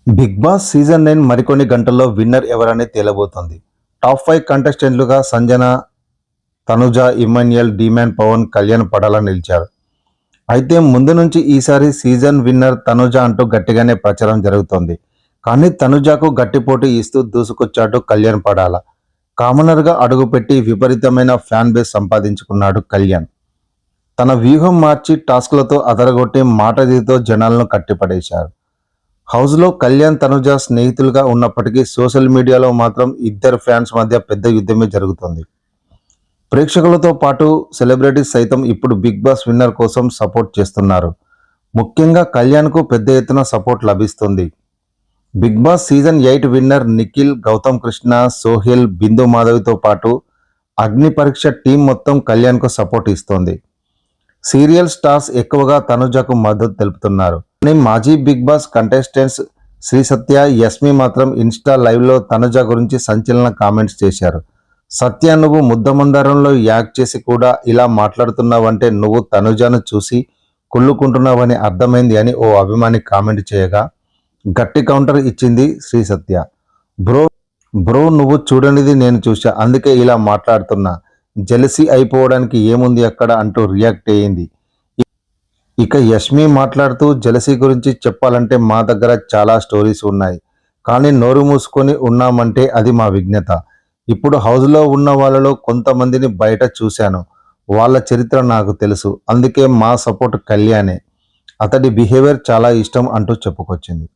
Big Boss season 9 మరికొన్ని గంటల్లో winner ఎవరని తేలబోతోంది. టాప్ 5 కంటెస్టెంట్లుగా సంజన, తనుజ, ఇమ్మాన్యుయల్, డీమ్యాన్, పవన్ కళ్యాణ్ పడాలా నిలిచారు. అయితే ముందు నుంచి ఈసారి సీజన్ విన్నర్ తనుజ అంటూ గట్టిగానే ప్రచారం జరుగుతోంది. కానీ తనుజకు గట్టి పోటీ ఇస్తూ దూసుకొచ్చాడు కళ్యాణ్ పడాల. కామనర్గా అడుగుపెట్టి విపరీతమైన ఫ్యాన్ బేస్ సంపాదించుకున్నాడు కళ్యాణ్. తన వ్యూహం మార్చి టాస్క్లతో అదరగొట్టి మాటదీతో జనాలను కట్టిపడేశారు. హౌస్లో కళ్యాణ్, తనుజ స్నేహితులుగా ఉన్నప్పటికీ సోషల్ మీడియాలో మాత్రం ఇద్దరు ఫ్యాన్స్ మధ్య పెద్ద యుద్ధమే జరుగుతోంది. ప్రేక్షకులతో పాటు సెలబ్రిటీస్ సైతం ఇప్పుడు బిగ్ బాస్ విన్నర్ కోసం సపోర్ట్ చేస్తున్నారు. ముఖ్యంగా కళ్యాణ్కు పెద్ద ఎత్తున సపోర్ట్ లభిస్తుంది. Big Boss season 8 winner Nikhil, Gautham Krishna, Sohel, Bindu మాధవితో పాటు అగ్ని పరీక్ష టీం మొత్తం కళ్యాణ్కు సపోర్ట్ ఇస్తోంది. సీరియల్ స్టార్స్ ఎక్కువగా తనుజకు మద్దతు తెలుపుతున్నారు. కానీ మాజీ బిగ్ బాస్ కంటెస్టెంట్స్ శ్రీ సత్య, యస్మి మాత్రం ఇన్స్టా లైవ్లో తనుజ గురించి సంచలన కామెంట్స్ చేశారు. సత్య, నువ్వు ముద్దమందారంలో యాక్ట్ చేసి కూడా ఇలా మాట్లాడుతున్నావంటే నువ్వు తనుజను చూసి కుళ్ళుకుంటున్నావని అర్థమైంది అని ఓ అభిమాని కామెంట్ చేయగా గట్టి కౌంటర్ ఇచ్చింది శ్రీ సత్య. బ్రో నువ్వు చూడనిది నేను చూసా, అందుకే ఇలా మాట్లాడుతున్నా. జెలసీ అయిపోవడానికి ఏముంది అక్కడ అంటూ రియాక్ట్ అయ్యింది. ఇక యష్మి మాట్లాడుతూ జెలసీ గురించి చెప్పాలంటే మా దగ్గర చాలా స్టోరీస్ ఉన్నాయి, కానీ నోరు మూసుకొని ఉన్నామంటే అది మా విఘ్నత. ఇప్పుడు హౌస్లో ఉన్న వాళ్ళలో కొంతమందిని బయట చూశాను, వాళ్ళ చరిత్ర నాకు తెలుసు, అందుకే మా సపోర్ట్ కళ్యాణే, అతడి బిహేవియర్ చాలా ఇష్టం అంటూ చెప్పుకొచ్చింది.